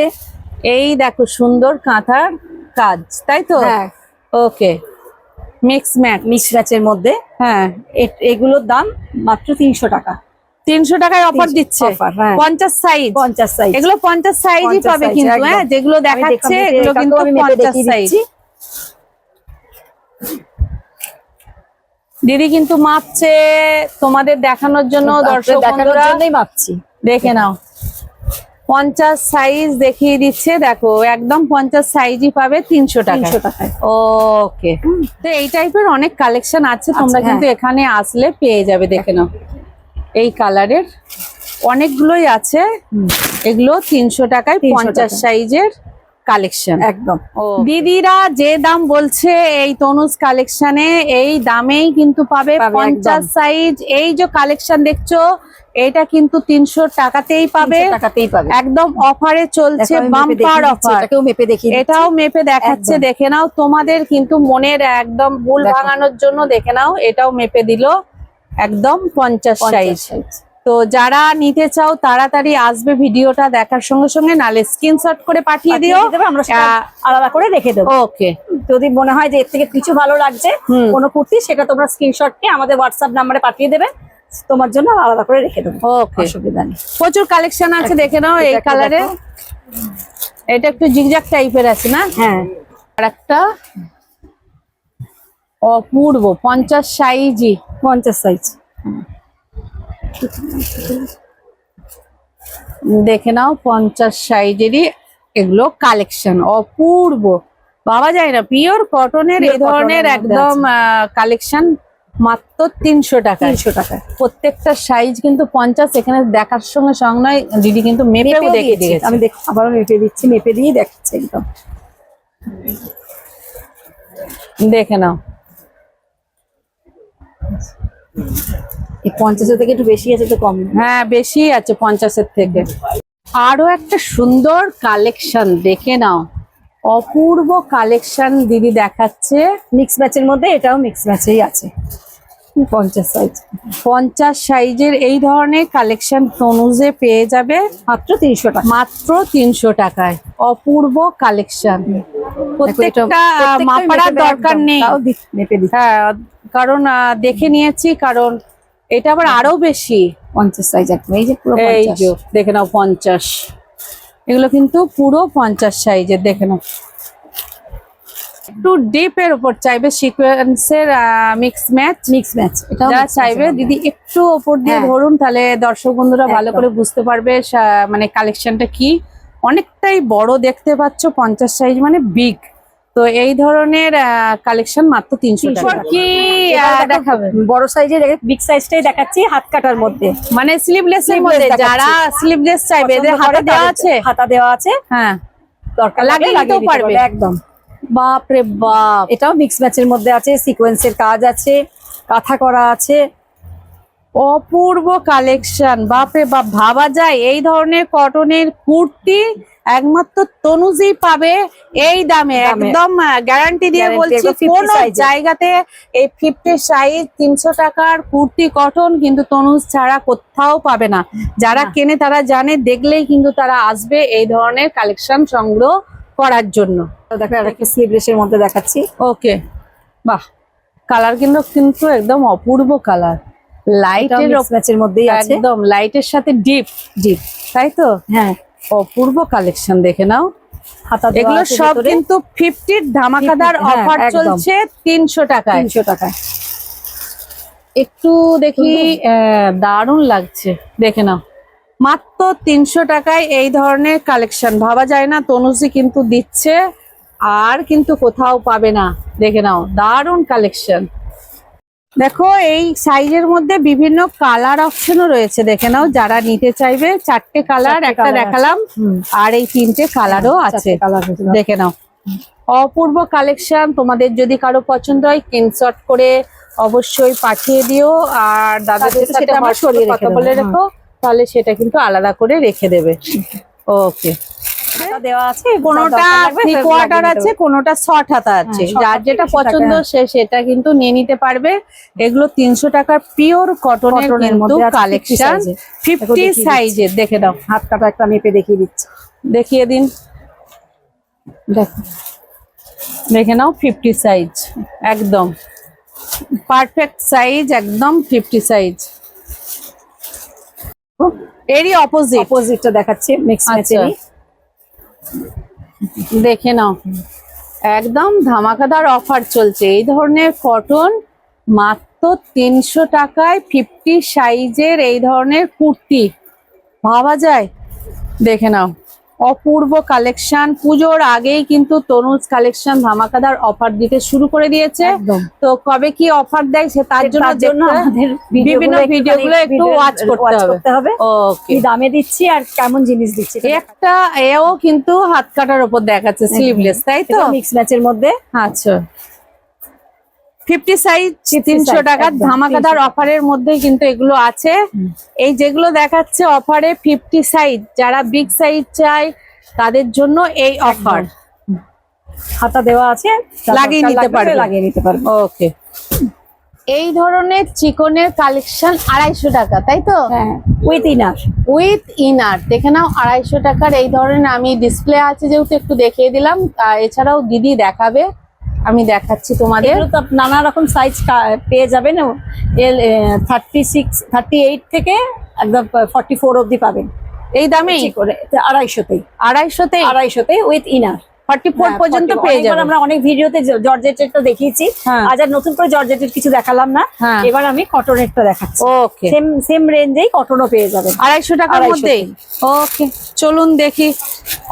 এই দেখো সুন্দর কাঁথার কাজ, তাই তো? হ্যাঁ। ওকে, মিক্স ম্যাচের মধ্যে। হ্যাঁ, এগুলোর দাম মাত্র 300 টাকা। 300 টাকায় অফার দিচ্ছে। offer, হ্যাঁ। 50 সাইজ, 50 সাইজ, এগুলো 50 সাইজই 50 পাবে size, কিন্তু। একদম। হ্যাঁ, যেগুলো দেখাচ্ছে এগুলো কিন্তু 50 সাইজ। দিদি কিন্তু মাপছে তোমাদের দেখানোর জন্য, দর্শক দেখানোর বন্ধুরা জন্যই মাপছি। দেখে নাও, 50 সাইজ দেখিয়ে দিচ্ছে, দেখো একদম 50 সাইজই পাবে 300 300 টাকা। টাকায়। ওকে, তো এই টাইপের অনেক কালেকশন আছে, তোমরা হ্যাঁ। কিন্তু এখানে আসলে পেয়ে যাবে। দেখে নাও, এই কালারের অনেকগুলোই আছে, এগুলো 300 টাকায় 300 50 টাকা। সাইজের কালেকশন। একদম। দিদিরা যে দাম বলছে এই তনুজ কালেকশনে, এই দামেই কিন্তু পাবে। পাবে 50 একদম। সাইজ এই যে কালেকশন দেখছো, এটা কিন্তু 300 টাকাতেই পাবে, 300 টাকাতেই পাবে। একদম অফারে চলছে, দেখো, আমি মেপে বাম্পার দেখিয়ে দিচ্ছি, অফার। এটাকেও মেপে দেখিয়ে দিচ্ছি। এটাও মেপে দেখাচ্ছে, একদম। দেখে নাও। তোমাদের কিন্তু মনের একদম ভুল দেখো। ভাঙানোর জন্য দেখে নাও, এটাও মেপে দিল একদম 50 সাইজ। তো যারা নিতে চাও তাড়াতাড়ি আসবে, ভিডিওটা দেখার সঙ্গে সঙ্গে, নালে স্ক্রিনশট করে পাঠিয়ে দিও, দেবে, আমরা সেটা আলাদা করে রেখে দেবো। ওকে। যদি মনে হয় যে এর থেকে কিছু ভালো লাগছে কোনো কুর্তি, সেটা তোমরা স্ক্রিনশট নিয়ে আমাদের হোয়াটসঅ্যাপ নাম্বারে পাঠিয়ে দেবে, তোমার জন্য আলাদা করে রেখে দেবো। ওকে, অসুবিধা নেই। প্রচুর কালেকশন আছে, দেখে নাও। এই এটা একটু কালারে, দেখো। এটা একটু জিগজ্যাগ টাইপের আছে না? হ্যাঁ, আর একটা অপূর্ব 50 সাইজই, 50 সাইজ। দেখে নাও 50 সাইজেরই এগুলো কালেকশন। অপূর্ব, ভাবা যায় না, পিওর কটনের এই Pure ধরনের cotton এর মধ্যে একদম কালেকশন মাত্র 300 টাকা। 300 টাকায়। প্রত্যেকটা সাইজ কিন্তু 50। এখানে দেখার সঙ্গে সঙ্গে নয়, দিদি কিন্তু মেপেও মেপেও দেখে দিয়েছি। দিয়েছে। আমি আবারও মেপে দিচ্ছি, মেপে দিয়ে দেখাচ্ছি একদম। দেখে নাও, এই 50 থেকে একটু বেশি আছে, তো কম না। হ্যাঁ বেশি আছে 50-এর থেকে। আরো একটা সুন্দর কালেকশন দেখে নাও, অপূর্ব কালেকশন দিদি দেখাচ্ছে। মিক্স ম্যাচের মধ্যে এটাও মিক্স ম্যাচেই আছে। 50 সাইজ, 50 সাইজের এই ধরনের কালেকশন তনুজে পেয়ে যাবে মাত্র 300 টাকা। মাত্র 300 টাকায়। অপূর্ব কালেকশন, প্রত্যেকটা প্রত্যেকটাই মাপার মেপে দেয় দরকার একদম, নেই। তাও মেপে দিচ্ছি। হ্যাঁ, কারণ দেখে নিয়েছি, কারণ এটা আবার আরো বেশি। 50 সাইজ একদম, এই যে পুরো এই 50। যে দেখে নাও 50, এগুলো কিন্তু পুরো 50 সাইজের। দেখে নাও, একটু ডিপের উপর চাইবে সিকোয়েন্সের মিক্স ম্যাচ, এটাও যা mix match চাইবে এর মধ্যে। দিদি একটু ওপর দিয়ে হ্যাঁ। ধরুন, তাহলে দর্শক বন্ধুরা ভালো একদম। করে বুঝতে পারবে মানে কালেকশনটা কি। অনেকটাই বড় দেখতে পাচ্ছ, 50 সাইজ মানে বিগ। তো এই ধরনের কালেকশন মাত্র 300 টাকা। কি এবার দেখো, দেখাবে? বড় সাইজের বিগ সাইজটাই দেখাচ্ছি, হাত কাটার মধ্যে। মানে স্লিভলেস এর মধ্যে দেখাচ্ছি। যারা স্লিভলেস চাইবে এদের পছন্দ হাতে করে দেওয়া তাদের- আছে। হাতা দেওয়া আছে, হ্যাঁ, দরকার লাগলে লাগিয়ে লাগিয়ে নিতেও দিতে পারবে। পারবে একদম। বাপ রে বাপ, এটাও মিক্স ম্যাচের মধ্যে আছে, সিকোয়েন্সের কাজ আছে, কাঁথা করা আছে। অপূর্ব কালেকশন, বাপরে বাপ। ভাবা যায় এই ধরনের কটনের কুর্তি একমাত্র তনুজি পাবে এই দামে। একদম গ্যারান্টি দিয়ে Guarantee, বলছি, একদম 50 কোন size এর। জায়গাতে এই 50 সাইজ 300 টাকার কুর্তি কটন কিন্তু তনুজ ছাড়া কোথাও পাবে না। যারা না। কেনে তারা জানে, দেখলেই কিন্তু তারা আসবে এই ধরনের কালেকশন সংগ্রহ করার জন্য। তো দেখো একটা স্লিভলেসের মধ্যে দেখাচ্ছি। ওকে, বাহ, কালার কিন্তু কিন্তু একদম অপূর্ব কালার। এটাও লাইটের মিক্স ম্যাচের মধ্যেই আছে। একদম লাইটের সাথে ডিপ, জি, তাই তো? হ্যাঁ, অপূর্ব কালেকশন, দেখে নাও। হাতা দেওয়া এগুলো আছে সব ভেতরে, কিন্তু 50 ধামাকাদার 50, হ্যাঁ, অফার একদম। চলছে 300 টাকায়। 300 টাকায়। একটু দেখি, দারুণ লাগছে, দেখে নাও। মাত্র 300 টাকায় এই ধরনের কালেকশন। ভাবা যায় না, তনুজি কিন্তু দিচ্ছে, আর কিন্তু কোথাও পাবে না। দেখে নাও, দারুণ কালেকশন। দেখো, এই সাইজের মধ্যে বিভিন্ন কালার অপশনও রয়েছে। দেখে নাও, যারা নিতে চাইবে 4টে কালার, 4টে একটা colour দেখালাম, হুম। আর এই 3টে কালারও হ্যাঁ, আছে। 4টে colour আছে। দেখে নাও, অপূর্ব কালেকশন। তোমাদের যদি কারো পছন্দ হয়, স্ক্রিনশট করে অবশ্যই পাঠিয়ে দিও, আর দাদাদের তাদের সাথে সেটা আমরা হোয়াটসঅ্যাপে সরিয়ে কথা রেখে বলে দেবো, রেখো, তাহলে সেটা কিন্তু আলাদা করে রেখে দেবে। ওকে, হাতা দেওয়া আছে, কোনোটা দরকার লাগবে, 3 সেটা কোয়ার্টার লাগিয়ে আছে, দিতে কোনোটা শর্ট হাতা আছে। হ্যাঁ, short যার হাতা যেটা 300 টাকা, পছন্দ সে সেটা কিন্তু নিয়ে নিতে পারবে। এগুলো 300 টাকার পিওর কটনের কটনের কিন্তু মধ্যে আছে, 50 কালেকশন, size এর। 50 দেখিয়ে সাইজের। দেখে দাও, হাত কাটা একটা মেপে দেখিয়ে দিচ্ছি। দেখিয়ে দিন। দেখো, দেখে নাও, 50 সাইজ একদম পারফেক্ট সাইজ, একদম 50 সাইজ। এরই অপোজিট, অপোজিটটা দেখাচ্ছি, মিক্স আচ্ছা, ম্যাচেরই। দেখে নাও, একদম ধামাকাদার অফার চলছে। এই ধরনের কটন মাত্র 300 টাকায় 50 সাইজের এই ধরনের কুর্তি, ভাবা যায়? দেখে নাও, অপূর্ব কালেকশন। পুজোর আগেই কিন্তু তনুজ কালেকশন ধামাকাদার অফার দিতে শুরু করে দিয়েছে। একদম। তো কবে কি অফার দেয় সে তার জন্য আমাদের বিভিন্ন ভিডিওগুলো একটু ওয়াচ করতে হবে। ওকে, কি দামে দিচ্ছি আর কেমন জিনিস দিচ্ছি। একটা এও কিন্তু হাত কাটার উপর দেখাচ্ছে, স্লিভলেস, তাই তো? মিক্স ম্যাচের মধ্যে আচ্ছা, 50 সাইজ 300 size, টাকার একদম, ধামাকাদার 300 অফারের মধ্যেই কিন্তু এগুলো আছে। এই যেগুলো দেখাচ্ছে অফারে 50 সাইজ, যারা বিগ সাইজ চাই তাদের জন্য এই অফার। হাতা দেওয়া আছে, লাগিয়ে নিতে পারবে। লাগিয়ে নিতে পারবে। ওকে, এই ধরনের চিকনের কালেকশন 250 টাকা, তাই তো? হ্যাঁ, উইথ ইনার। With inner. দেখে নাও, 250 টাকার এই ধরনের। আমি ডিসপ্লে আছে যেহেতু একটু দেখিয়ে দিলাম, এছাড়াও দিদি দেখাবে, আমি দেখাচ্ছি তোমাদের। এগুলো তো নানা রকম সাইজ পেয়ে যাবেন। 36, 38 থেকে একদম 44 অবধি পাবেন এই দামেই করে 250তেই। 250তেই উইথ ইনার 44 পর্যন্ত পেয়ে যাবেন। আমরা অনেক ভিডিওতে জর্জেটেরটা দেখিয়েছি, হ্যাঁ। আজ আর নতুন করে জর্জেটের কিছু দেখালাম না। হ্যাঁ। এবার আমি কটনেরটা দেখাচ্ছি। ওকে, সেম রেঞ্জেই কটনও পেয়ে যাবেন 250 টাকার 250 মধ্যেই। ওকে, চলুন দেখি।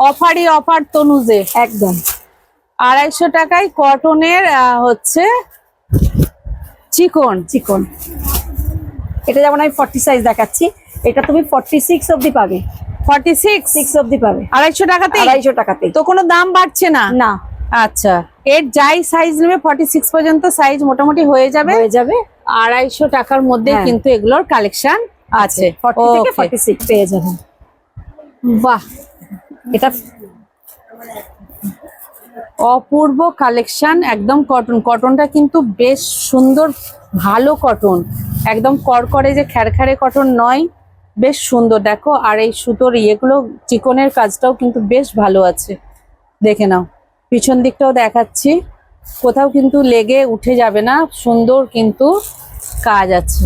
অফারই অফার তনুজে, একদম 250 টাকায় কটনের হচ্ছে চিকন। চিকন। এটা যেমন আমি 40 সাইজ দেখাচ্ছি, এটা তুমি 46 অবধি পাবে, 46 অবধি পাবে 250 টাকাতে। 250 টাকাতেই। তো কোনো দাম বাড়ছে না? না, আচ্ছা, এর যাই সাইজ নেবে 46 পর্যন্ত সাইজ মোটামুটি হয়ে যাবে। 250 টাকার মধ্যে হ্যাঁ। কিন্তু এগুলোর কালেকশন আছে। 40 থেকে Okay, 46 পেয়ে যাবেন। বাহ, এটা অপূর্ব কালেকশন, একদম কটন। কটনটা কিন্তু বেশ সুন্দর ভালো কটন, একদম করকরে যে খ্যারখ্যারে কটন নয়, বেশ সুন্দর দেখো। আর এই সুতোর ইয়েগুলো চিকনের কাজটাও কিন্তু বেশ ভালো আছে, দেখে নাও। পিছন দিকটাও দেখাচ্ছি, কোথাও কিন্তু লেগে উঠে যাবে না, সুন্দর কিন্তু কাজ আছে।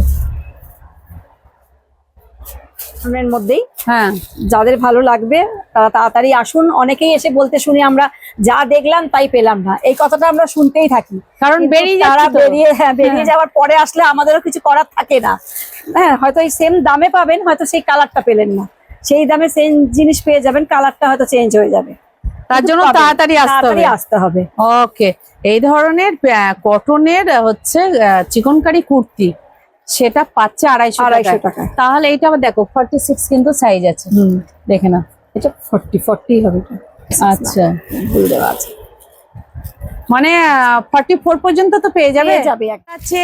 এর মধ্যেই হ্যাঁ, যাদের ভালো লাগবে তারা তাড়াতাড়ি আসুন। অনেকেই এসে বলতে শুনি আমরা যা দেখলাম তাই পেলাম না, এই কথাটা আমরা শুনতেই থাকি। কারণ কিন্তু বেরিয়ে তারা যাচ্ছে তো। বেরিয়ে যাওয়ার পরে আসলে আমাদেরও কিছু করার থাকে না। হ্যাঁ, হয়তো এই সেম দামে পাবেন, হয়তো সেই কালারটা পেলেন না, সেই দামে সেম জিনিস পেয়ে যাবেন, কালারটা হয়তো চেঞ্জ হয়ে যাবে। তার জন্য পাবেন, তাড়াতাড়ি আসতে হবে। ওকে, এই ধরনের কটনের হচ্ছে চিকনকারি কুর্তি, সেটা পাচ্ছে 250 টাকা। তাহলে এইটা আবার দেখো 46 কিন্তু সাইজ আছে, দেখে না। এটা 40 হবে। আচ্ছা, ভুল দেওয়া আছে, মানে 44 পর্যন্ত তো পেয়ে যাবে। আছে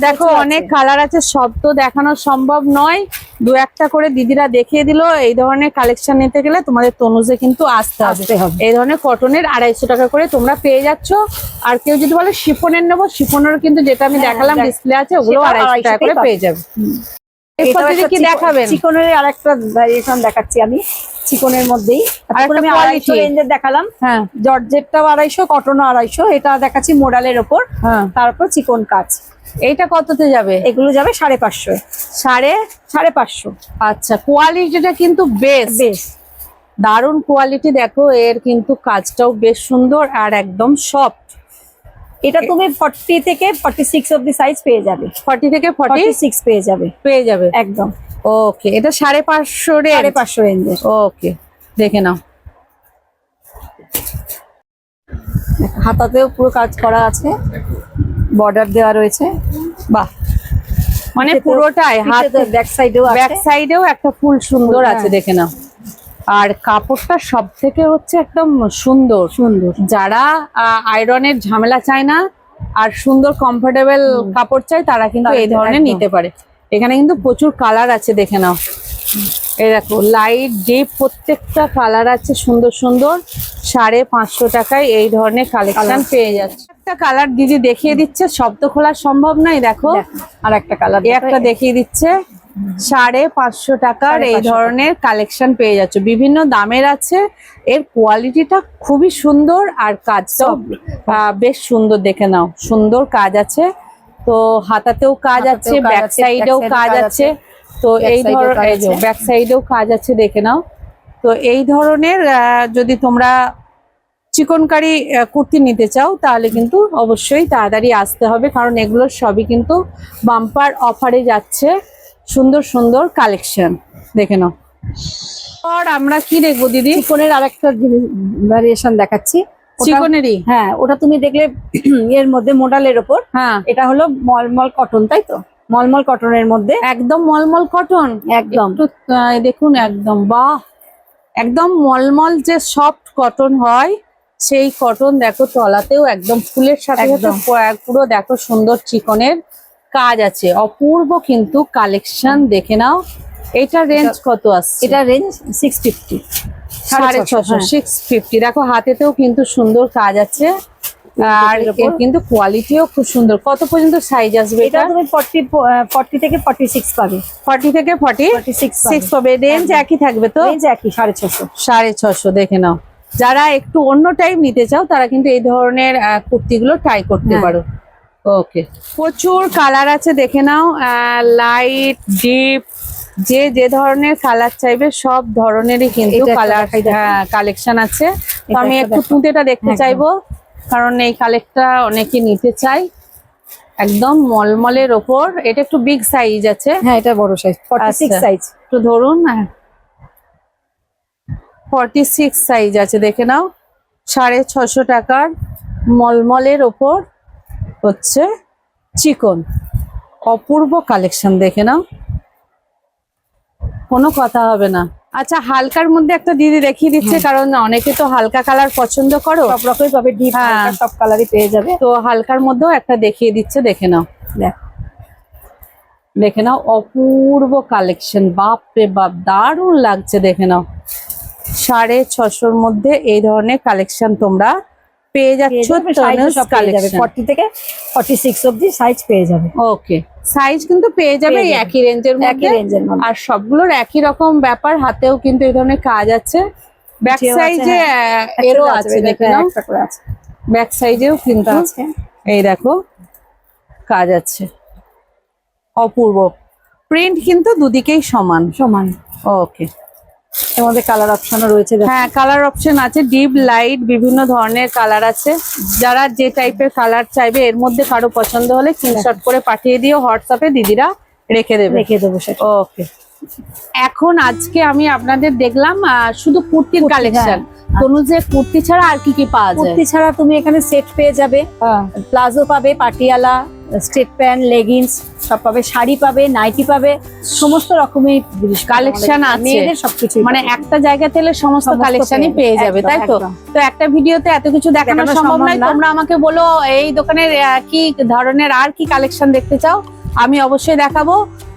দেখো অনেক কালার আছে, সব তো দেখানো সম্ভব নয়, দু একটা করে দিদিরা দেখিয়ে দিল। এই ধরনের কালেকশন নিতে গেলে তোমাদের তনুজে কিন্তু আসতে হবে। এই ধরনের কটনের 250 টাকা করে তোমরা পেয়ে যাচ্ছ। আর কেউ যদি বলে শিফনের নেবো, শিফনের কিন্তু যেটা আমি দেখালাম ডিসপ্লে আছে, ওগুলো 250 টাকা করে পেয়ে যাবে। এরপর দিদি কি দেখাবেন? চিকনের আরেকটা ভ্যারিয়েশন দেখাচ্ছি আমি, চিকনের মধ্যেই। আরেকটা আমি 250 রেঞ্জের দেখালাম, হ্যাঁ, জর্জেটটাও 250, কটনও 250। এটা দেখাচ্ছি মোডালের ওপর, হ্যাঁ, তারপর চিকন কাজ। এইটা কততে যাবে? এগুলো যাবে 550। 550। আচ্ছা, কোয়ালিটিটা কিন্তু বেশ দারুণ কোয়ালিটি। দেখো এর কিন্তু কাজটাও বেশ সুন্দর আর একদম সফট। এটা তুমি 40 থেকে 46 অবধি সাইজ পেয়ে যাবে। 40 থেকে 46 পেয়ে যাবে একদম। ওকে, এটা 550 রেঞ্জের। ওকে, দেখে নাও। হাতাতেও পুরো কাজ করা আছে, বর্ডার দেওয়া রয়েছে। বাহ, মানে পুরোটাই হাত, ব্যাক সাইডেও একটা ফুল সুন্দর আছে, দেখে নাও। আর কাপড়টা সব থেকে হচ্ছে একদম সুন্দর। যারা আয়রনের ঝামেলা চায় না আর সুন্দর কমফোর্টেবল কাপড় চায়, তারা কিন্তু এই ধরনের নিতে পারে। এখানে কিন্তু প্রচুর কালার আছে, দেখে নাও। এই দেখো লাইট ডিপ প্রত্যেকটা কালার আছে, সুন্দর সুন্দর। 550 টাকায় এই ধরনের কালেকশন পেয়ে যাচ্ছে। একটা কালার দিদি দেখিয়ে দিচ্ছে, সব তো খোলা সম্ভব নয়। দেখো আর একটা কালার, একটা দেখিয়ে দিচ্ছে, 550 টাকার এই ধরনের কালেকশন পেয়ে যাচ্ছে। বিভিন্ন দামের আছে, এর কোয়ালিটিটা খুবই সুন্দর আর কাজটাও বেশ সুন্দর, দেখে নাও। সুন্দর কাজ আছে, তো হাতাতেও কাজ আছে, ব্যাক সাইডেও কাজ আছে। তো এই ধরনের ব্যাক সাইডেও কাজ আছে, দেখে নাও। তো এই ধরনের যদি তোমরা চিকনকারি কুর্তি নিতে চাও, তাহলে কিন্তু অবশ্যই তাড়াতাড়ি আসতে হবে, কারণ এগুলো সবই কিন্তু বাম্পার অফারে যাচ্ছে। সুন্দর সুন্দর কালেকশন, দেখে নাও। আর আমরা কি দেখবো দিদি? চিকনের আরেকটা ভ্যারিয়েশন দেখাচ্ছি, চিকনেরই। হ্যাঁ, ওটা তুমি দেখলে এর মধ্যে মোডালের ওপর। হ্যাঁ, এটা হলো মলমল কটন, তাই তো? মলমল কটনের মধ্যে, একদম মলমল কটন, একদম। দেখুন, একদম বাহ, একদম মলমল যে সফট কটন হয়, সেই কটন। দেখো তলাতেও একদম ফুলের সাথে পুরো দেখো সুন্দর চিকনের কাজ আছে, অপূর্ব কিন্তু কালেকশন, দেখে নাও। এটা রেঞ্জ কত আসছে? এটা রেঞ্জ 650, 650, 650। দেখো হাতেতেও কিন্তু সুন্দর কাজ আছে, আর এর কিন্তু কোয়ালিটিও খুব সুন্দর। কত পর্যন্ত সাইজ আসবে এটা? তুমি 40 থেকে 46 পাবে। 40 থেকে 46 পাবে। রেঞ্জ একই থাকবে তো? রেঞ্জ একই, 650। 650, দেখে নাও। যারা একটু অন্য টাইপ নিতে চাও, তারা কিন্তু এই ধরনের কুর্তিগুলো ট্রাই করতে পারো। ওকে, প্রচুর কালার আছে, দেখে নাও। লাইট ডিপ, যে ধরনের কালার চাইবে সব ধরনেরই কিন্তু কালার কালেকশন আছে। তো আমি একটু তুঁতেটা দেখতে চাইবো, কারণ এই কালেকটা অনেকে নিতে চাই। একদম মলমলের ওপর, এটা একটু বিগ সাইজ আছে। হ্যাঁ, এটা বড় সাইজ, 46 সাইজ। একটু ধরুন, 46 সাইজ আছে, দেখে নাও। 650 টাকার মলমলের ওপর হচ্ছে চিকন, অপূর্ব কালেকশন, দেখে নাও, কোনো কথা হবে না। আচ্ছা, হালকার মধ্যে একটা দিদি দেখিয়ে দিচ্ছে, কারণ অনেকে তো হালকা কালার পছন্দ করো। সব রকমই পাবে, ডিপ হালকা সব কালারই পেয়ে যাবে। তো হালকার মধ্যেও একটা দেখিয়ে দিচ্ছে, দেখে নাও। দেখে নাও, অপূর্ব কালেকশন, বাপ রে বাপ, দারুণ লাগছে, দেখে নাও। 650-র মধ্যে এই ধরনের কালেকশন তোমরা পেয়ে যাচ্ছ তনুজ কালেকশন। 40 থেকে 46 অবধি সাইজ পেয়ে যাবে। ওকে, সাইজ কিন্তু পেয়ে যাবে পেয়ে যাবে। একই রেঞ্জের একই মধ্যে। রেঞ্জের মধ্যে। আর সবগুলোর একই রকম ব্যাপার, হাতেও কিন্তু এই ধরনের কাজ আছে। ব্যাক নিচেও আছে, সাইজে হ্যাঁ। এরও একটা আছে, দেখে হ্যাঁ, নাও। একটা করে আছে। ব্যাক সাইজেও কিন্তু আছে। এই দেখো কাজ আছে, অপূর্ব। প্রিন্ট কিন্তু দুদিকেই সমান। সমান। ওকে, এর মধ্যে কালার অপশনও রয়েছে, দেখো। হ্যাঁ কালার অপশন আছে, ডিপ লাইট বিভিন্ন ধরনের কালার আছে। যারা যে টাইপের কালার চাইবে, এর মধ্যে কারো পছন্দ হলে স্ক্রিনশট করে পাঠিয়ে দিও হোয়াটসঅ্যাপে, দিদিরা রেখে দেবে। রেখে দেবো সেটা। ওকে, এখন আজকে আমি আপনাদের দেখলাম শুধু কুর্তির কুর্তি, কালেকশন। হ্যাঁ। তনুজে কুর্তি ছাড়া আর কি কি পাওয়া যায়? কুর্তি ছাড়া তুমি এখানে সেট পেয়ে যাবে, প্লাজো পাবে, পাটিয়ালা, স্ট্রেট প্যান্ট, লেগিংস সব পাবে, শাড়ি পাবে, নাইটি পাবে, সমস্ত রকমের কালেকশন আছে, মেয়েদের সবকিছু মানে একটা জায়গা থেকে সমস্ত সমস্ত কালেকশনই পেয়ে পেয়ে যাবে, যাবে, তাই তো? একদম। তো একটা ভিডিওতে এত কিছু দেখানো দেখানো সম্ভব সম্ভব নয়। না। তোমরা আমাকে বলো এই দোকানের কি ধরনের আর কি কালেকশন দেখতে চাও, আমি অবশ্যই দেখাবো।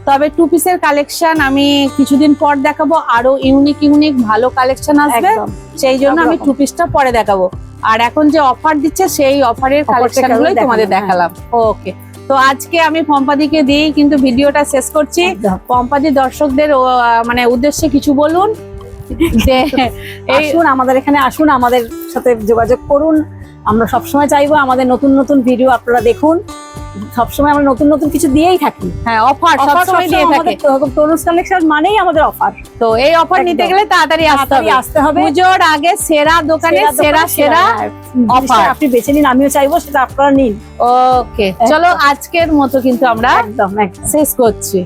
তবে টু পিসের কালেকশন আমি কিছুদিন পর দেখাবো, আরো ইউনিক ইউনিক ভালো কালেকশন আসবে, একদম। সেই জন্য সব আমি রকম। টু পিসটা পরে দেখাবো। আর এখন যে অফার দিচ্ছে সেই অফারের কালেকশন গুলোই তোমাদের দেখালাম। ওকে, তো আজকে আমি পম্পাদিকে দিয়েই কিন্তু ভিডিওটা শেষ করছি। একদম। পম্পাদি দর্শকদের মানে উদ্দেশ্যে কিছু বলুন, যে এই আসুন আমাদের এখানে, আসুন আমাদের সাথে যোগাযোগ করুন। আমরা সবসময় চাইবো আমাদের নতুন নতুন ভিডিও আপনারা দেখুন। সবসময় আমরা নতুন নতুন কিছু দিয়েই থাকি। হ্যাঁ অফার অফার সবসময় দিয়ে থাকে। তরুণ কালেকশন মানেই আমাদের অফার। তো এই অফার নিতে একদম। গেলে তাড়াতাড়ি তাড়াতাড়ি আসতে হবে। পুজোর আগে সেরা দোকানে সেরা সেরা অফার আপনি বেছে নিন, আমিও চাইবো সেটা আপনারা নিন। ওকে, চলো আজকের মতো কিন্তু আমরা একদম একদম। শেষ করছি।